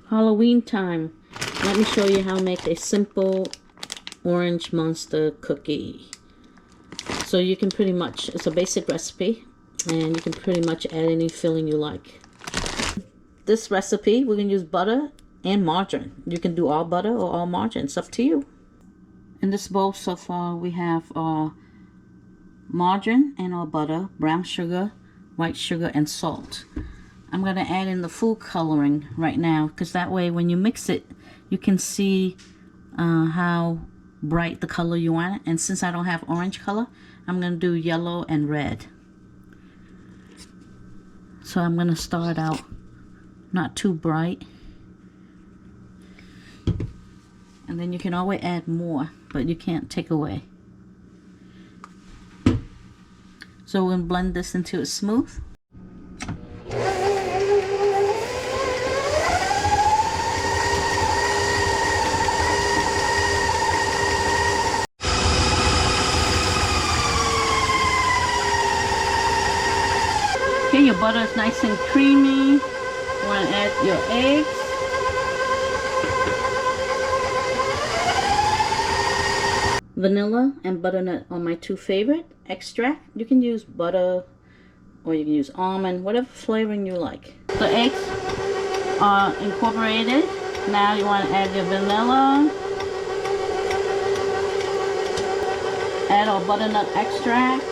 Halloween time. Let me show you how to make a simple orange monster cookie. So you can pretty much, it's a basic recipe, and you can pretty much add any filling you like. This recipe, we're going to use butter and margarine. You can do all butter or all margarine. It's up to you. In this bowl so far, we have margarine and our butter, brown sugar, white sugar, and salt. I'm going to add in the food coloring right now, because that way when you mix it, you can see how bright the color you want it. And since I don't have orange color, I'm going to do yellow and red. So I'm going to start out not too bright. And then you can always add more, but you can't take away. So we're going to blend this until it's smooth. Okay, your butter is nice and creamy. You want to add your eggs. Vanilla and butternut are my two favorite. Extract, you can use butter or you can use almond, whatever flavoring you like. The eggs are incorporated. Now you want to add your vanilla. Add our butternut extract.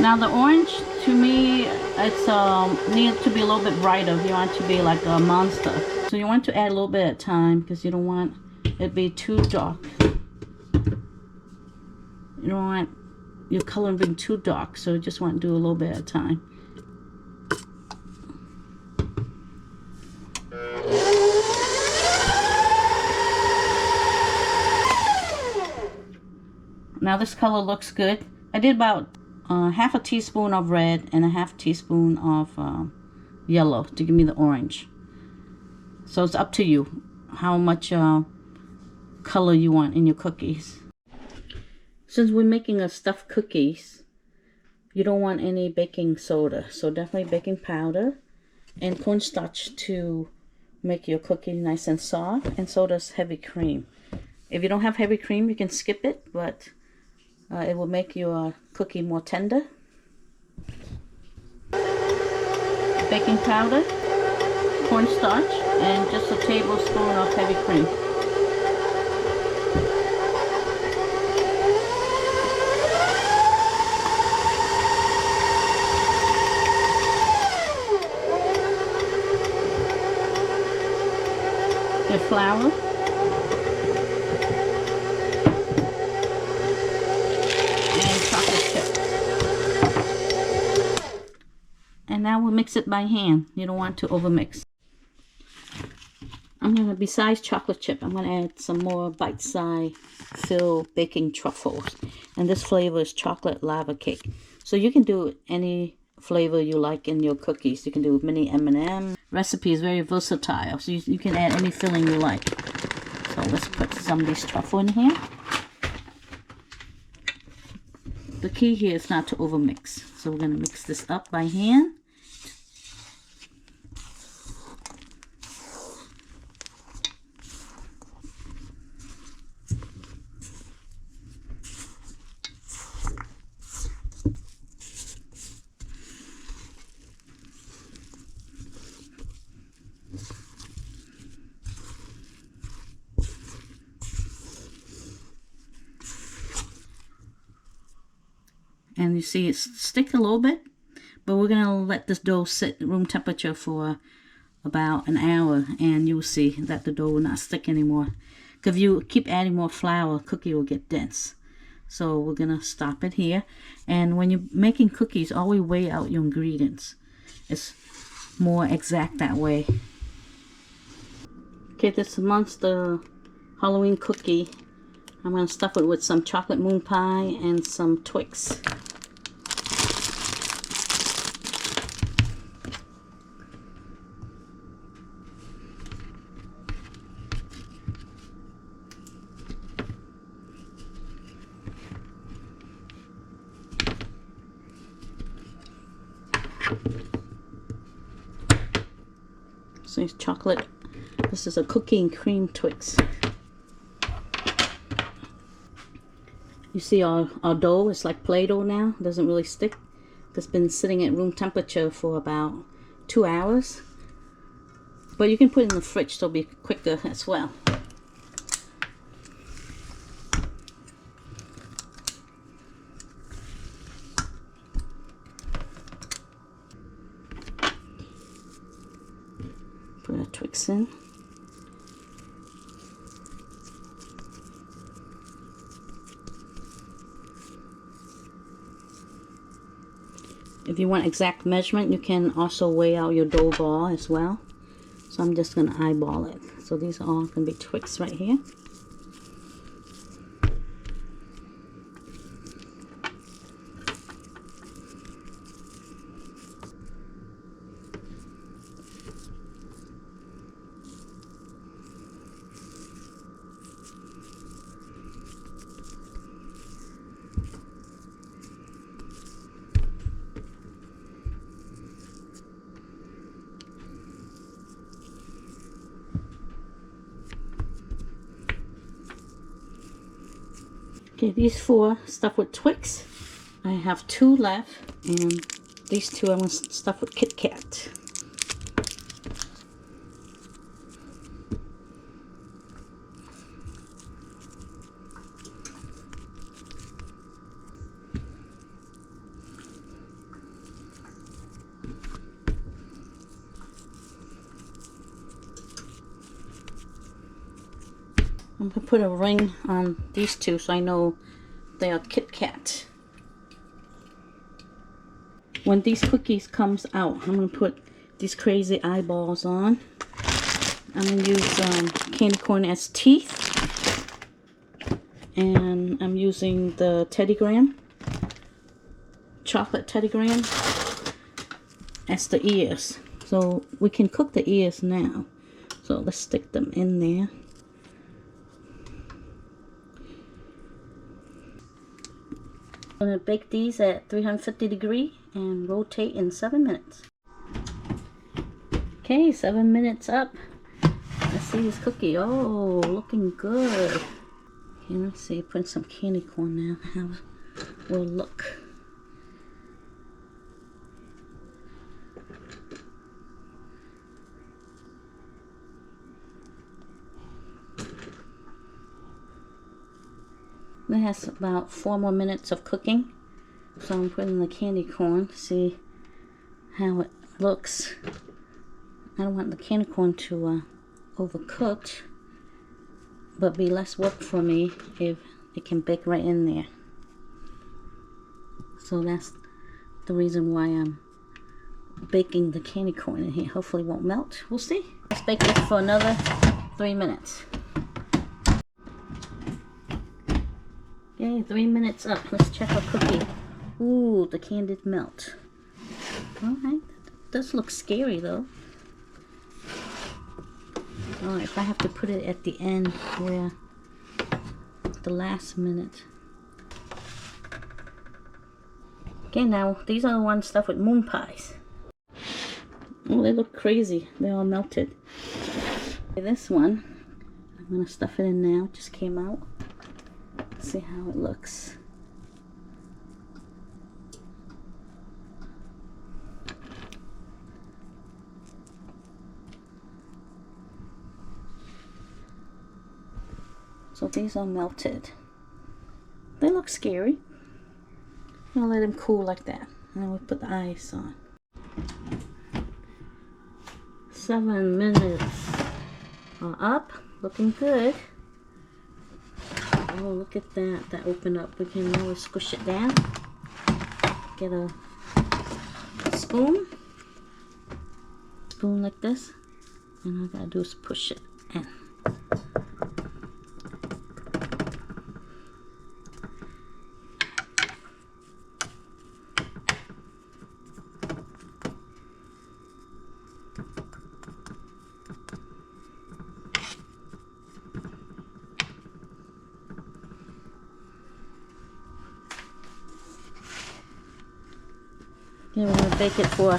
Now the orange, to me, it's needs to be a little bit brighter. You want it to be like a monster. So you want to add a little bit at a time, because you don't want it to be too dark. You don't want your color being too dark, so you just want to do a little bit at a time. Now this color looks good. I did about half a teaspoon of red and a half teaspoon of yellow to give me the orange. So it's up to you how much color you want in your cookies. Since we're making a stuffed cookies, you don't want any baking soda, so definitely baking powder and cornstarch to make your cookie nice and soft, and so does heavy cream. If you don't have heavy cream, you can skip it, but it will make your cookie more tender. Baking powder, cornstarch, and just a tablespoon of heavy cream. Your flour. And now we'll mix it by hand. You don't want to overmix. I'm going to, besides chocolate chip, I'm going to add some more bite-size filled baking truffles. And this flavor is chocolate lava cake. So you can do any flavor you like in your cookies. You can do mini M&M. Recipe is very versatile, so you can add any filling you like. So let's put some of these truffle in here. The key here is not to overmix. So we're going to mix this up by hand. And you see it's stick a little bit, but we're going to let this dough sit at room temperature for about an hour, and you'll see that the dough will not stick anymore. Because if you keep adding more flour, cookie will get dense. So we're going to stop it here. And when you're making cookies, always weigh out your ingredients. It's more exact that way. Okay, this monster Halloween cookie, I'm going to stuff it with some chocolate moon pie and some Twix. So it's chocolate. This is a cookie and cream Twix. You see our dough is like Play-Doh now. It doesn't really stick. It's been sitting at room temperature for about 2 hours. But you can put it in the fridge, so it'll be quicker as well. Put a Twix in. If you want exact measurement, you can also weigh out your dough ball as well. So I'm just going to eyeball it. So these are all going to be Twix right here. Okay, these 4 stuffed with Twix. I have 2 left, and these 2 I'm going to stuff with Kit Kat. I'm going to put a ring on these 2 so I know they are Kit Kat. When these cookies comes out, I'm going to put these crazy eyeballs on. I'm going to use candy corn as teeth. And I'm using the Teddy Graham, chocolate Teddy Graham, as the ears. So we can cook the ears now. So let's stick them in there. I'm going to bake these at 350 degrees and rotate in 7 minutes. Okay, 7 minutes up. Let's see this cookie. Oh, looking good. Okay, let's see. Put some candy corn now. How it will look. It has about 4 more minutes of cooking. So I'm putting the candy corn to see how it looks. I don't want the candy corn to overcooked, but be less work for me if it can bake right in there. So that's the reason why I'm baking the candy corn in here. Hopefully it won't melt. We'll see. Let's bake this for another 3 minutes. Okay, 3 minutes up. Let's check our cookie. Ooh, the can did melt. Alright, that does look scary though. Oh, if I have to put it at the end where the last minute. Okay, now these are the ones stuffed with moon pies. Oh, they look crazy. They all melted. Okay, this one, I'm gonna stuff it in now. It just came out. See how it looks. So these are melted. They look scary. I'll let them cool like that. And then we'll put the ice on. 7 minutes are up. Looking good. Oh, look at that. That opened up. We can now squish it down. Get a spoon. Spoon like this. And all I gotta do is push it in. Okay, we're going to bake it for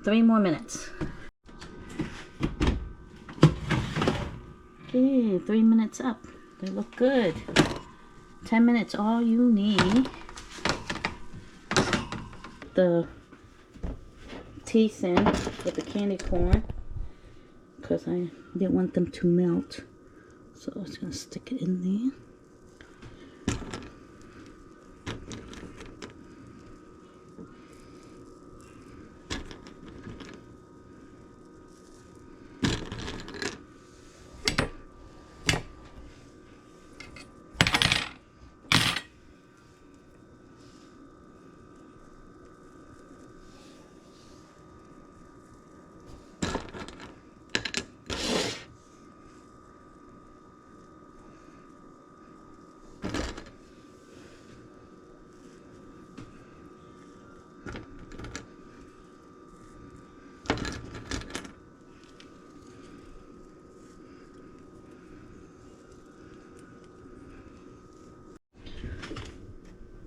3 more minutes. Okay, 3 minutes up. They look good. 10 minutes, all you need. The teeth in with the candy corn because I didn't want them to melt. So I was going to stick it in there.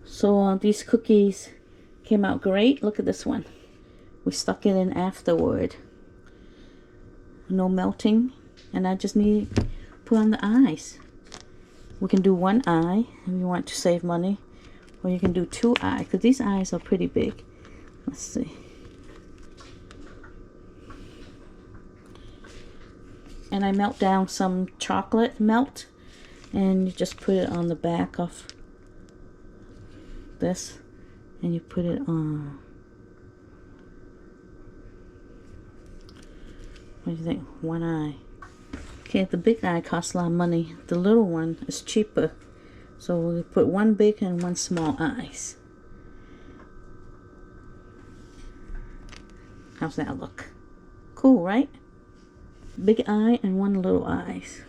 So these cookies came out great. Look at this one. We stuck it in afterward. No melting. And I just need to put on the eyes. We can do one eye if you want to save money. Or you can do 2 eyes. Because these eyes are pretty big. Let's see. And I melt down some chocolate melt. And you just put it on the back of this, and you put it on. What do you think? One eye. Okay, the big eye costs a lot of money. The little one is cheaper. So we put one big and one small eyes. How's that look? Cool, right? Big eye and one little eyes.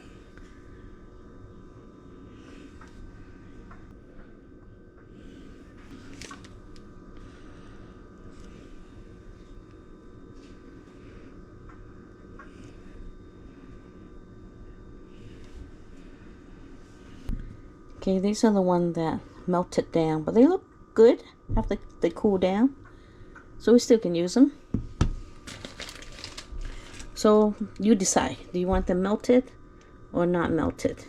Okay, these are the ones that melted down, but they look good after they cool down. So we still can use them. So you decide, do you want them melted or not melted?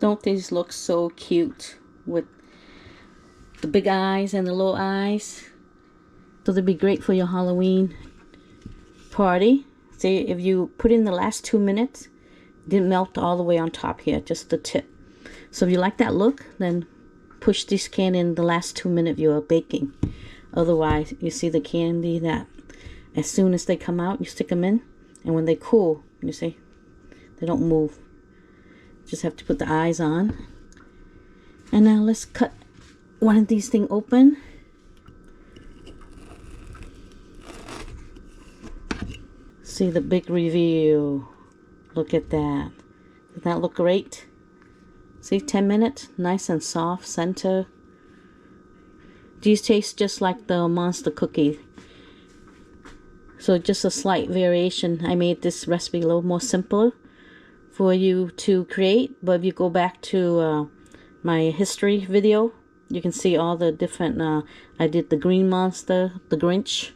Don't these look so cute with the big eyes and the little eyes? So they'd be great for your Halloween party. See, if you put in the last 2 minutes, didn't melt all the way on top here, just the tip. So if you like that look, then push this candy in the last 2 minutes you're baking. Otherwise, you see the candy that as soon as they come out, you stick them in, and when they cool, you see, they don't move. Just have to put the eyes on. And now let's cut one of these things open. See the big reveal. Look at that. Doesn't that look great? See, 10 minutes, nice and soft center. These taste just like the monster cookie. So just a slight variation. I made this recipe a little more simpler for you to create, but if you go back to my history video, you can see all the different I did the green monster, the Grinch,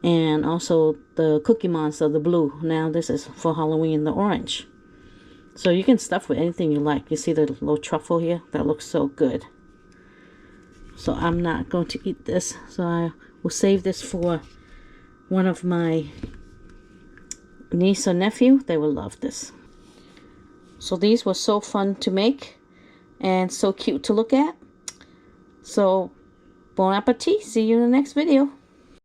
and also the cookie monster, the blue. Now this is for Halloween, the orange. So you can stuff with anything you like. You see the little truffle here? That looks so good. So I'm not going to eat this, so I will save this for one of my niece or nephew. They will love this. So these were so fun to make and so cute to look at. So bon appetit. See you in the next video.